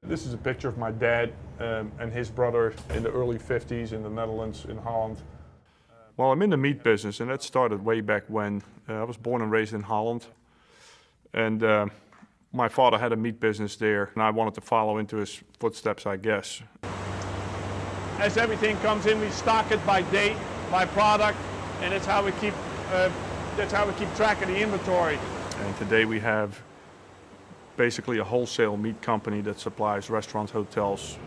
This is a picture of my dad and his brother in the early 50s in the Netherlands, in Holland. Well, I'm in the meat business, and that started way back when. I was born and raised in Holland, and my father had a meat business there, and I wanted to follow into his footsteps, I guess. As everything comes in, we stock it by date, by product, and that's how we keep track of the inventory. And today we have basically a wholesale meat company that supplies restaurants, hotels,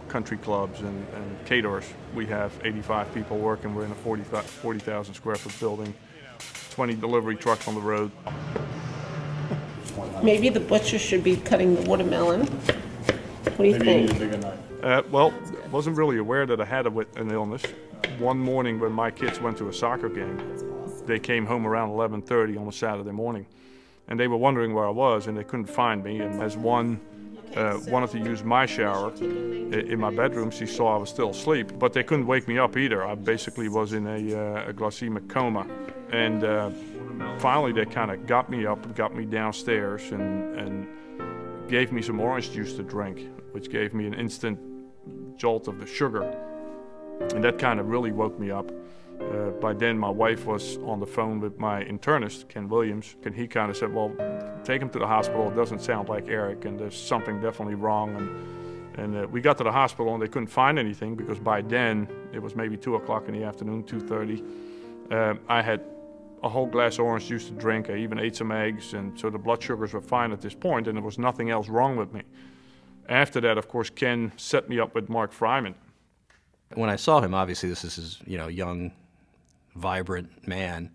country clubs, and caterers. We have 85 people working. We're in a 40,000 square foot building, 20 delivery trucks on the road. Maybe the butcher should be cutting the watermelon. What do you think? Maybe you need a bigger knife. Well, wasn't really aware that I had an illness. One morning when my kids went to a soccer game, they came home around 11:30 on a Saturday morning, and they were wondering where I was, and they couldn't find me. And as one wanted to use my shower in my bedroom, she saw I was still asleep, but they couldn't wake me up either. I basically was in a glycemic coma, and finally they kind of got me up and got me downstairs and gave me some orange juice to drink, which gave me an instant jolt of the sugar, and that kind of really woke me up. By then my wife was on the phone with my internist, Ken Williams, and he kind of said, well, take him to the hospital. It doesn't sound like Erik, and there's something definitely wrong. And we got to the hospital, and they couldn't find anything because by then it was maybe 2 o'clock in the afternoon, 2:30. I had a whole glass of orange juice to drink. I even ate some eggs, and so the blood sugars were fine at this point, and there was nothing else wrong with me. After that, of course, Ken set me up with Mark Fryman. When I saw him, obviously this is his, young, vibrant man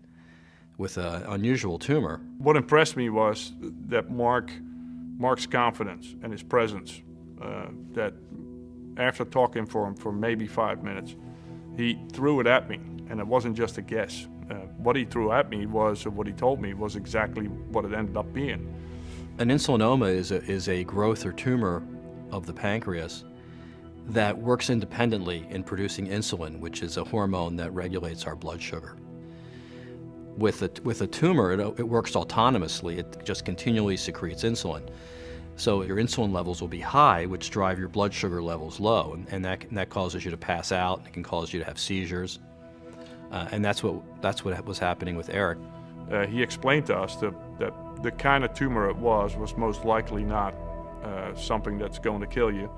with an unusual tumor. What impressed me was that Mark's confidence and his presence, that after talking for him for maybe 5 minutes, he threw it at me, and it wasn't just a guess. What he threw at me was, or what he told me, was exactly what it ended up being. An insulinoma is a growth or tumor of the pancreas that works independently in producing insulin, which is a hormone that regulates our blood sugar. With a tumor, it works autonomously. It just continually secretes insulin. So your insulin levels will be high, which drive your blood sugar levels low, and that causes you to pass out. It can cause you to have seizures, and that's what was happening with Erik. He explained to us that the kind of tumor it was most likely not something that's going to kill you.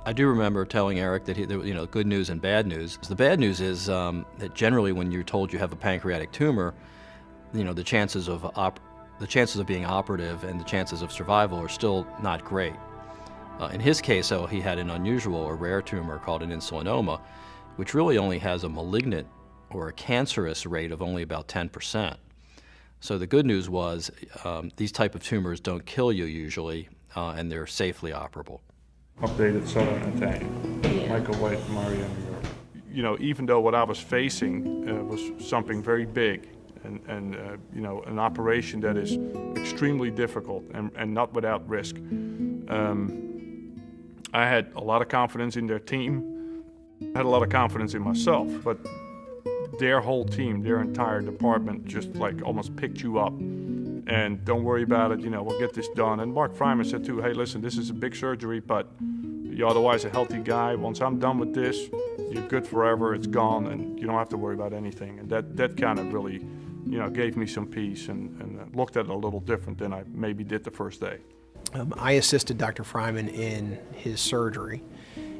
I do remember telling Erik that good news and bad news. The bad news is that generally when you're told you have a pancreatic tumor, the chances of being operative and the chances of survival are still not great. In his case, though, he had an unusual or rare tumor called an insulinoma, which really only has a malignant or a cancerous rate of only about 10%. So the good news was these type of tumors don't kill you usually, and they're safely operable. Updated Southern Italian, Michael White, Mario, New York. Even though what I was facing was something very big and an operation that is extremely difficult and not without risk, I had a lot of confidence in their team. I had a lot of confidence in myself, but their whole team, their entire department just like almost picked you up. And don't worry about it, we'll get this done. And Mark Fryman said too, hey, listen, this is a big surgery, but you're otherwise a healthy guy. Once I'm done with this, you're good forever, it's gone, and you don't have to worry about anything. And that kind of really, gave me some peace and looked at it a little different than I maybe did the first day. I assisted Dr. Fryman in his surgery,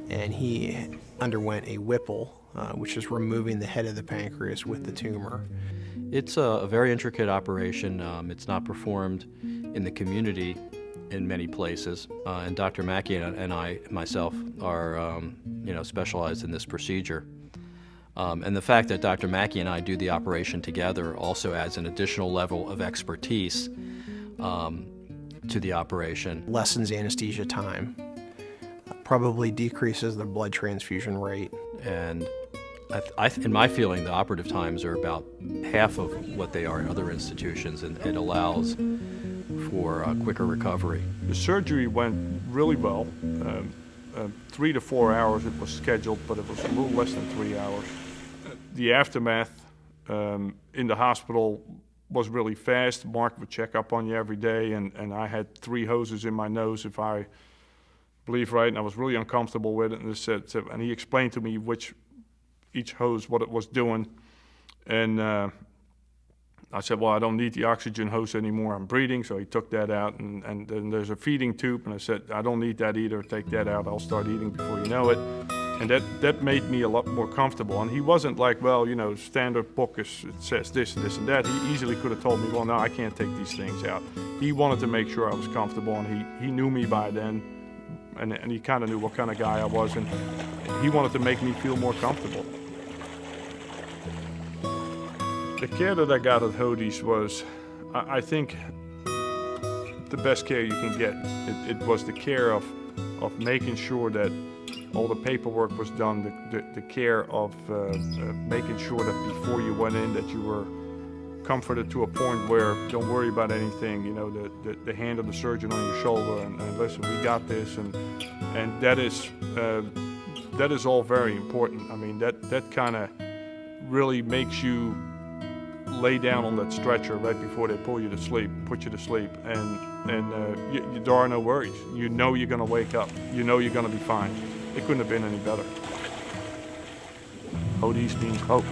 and he underwent a Whipple, which is removing the head of the pancreas with the tumor. It's a very intricate operation. It's not performed in the community in many places, and Dr. Mackey and I, myself, are specialized in this procedure. And the fact that Dr. Mackey and I do the operation together also adds an additional level of expertise to the operation. Lessens anesthesia time, probably decreases the blood transfusion rate. And in my feeling, the operative times are about half of what they are in other institutions, and it allows for quicker recovery. The surgery went really well. 3 to 4 hours it was scheduled, but it was a little less than 3 hours. The aftermath in the hospital was really fast. Mark would check up on you every day, and I had 3 hoses in my nose if I believe right, and I was really uncomfortable with it. And and he explained to me each hose, what it was doing, and I said, well, I don't need the oxygen hose anymore. I'm breathing, so he took that out, and then there's a feeding tube, and I said, I don't need that either. Take that out. I'll start eating before you know it. And that made me a lot more comfortable. And he wasn't like, well, standard book it says this and this and that. He easily could have told me, well, no, I can't take these things out. He wanted to make sure I was comfortable, and he knew me by then, and he kind of knew what kind of guy I was, and he wanted to make me feel more comfortable. The care that I got at Hodes was, I think, the best care you can get. It was the care of making sure that all the paperwork was done, the care of making sure that before you went in that you were comforted to a point where don't worry about anything, the hand of the surgeon on your shoulder and listen, we got this, and that is all very important. I mean, that kind of really makes you lay down on that stretcher right before they put you to sleep, and there are no worries. You know you're going to wake up. You know you're going to be fine. It couldn't have been any better. Hodes means hope.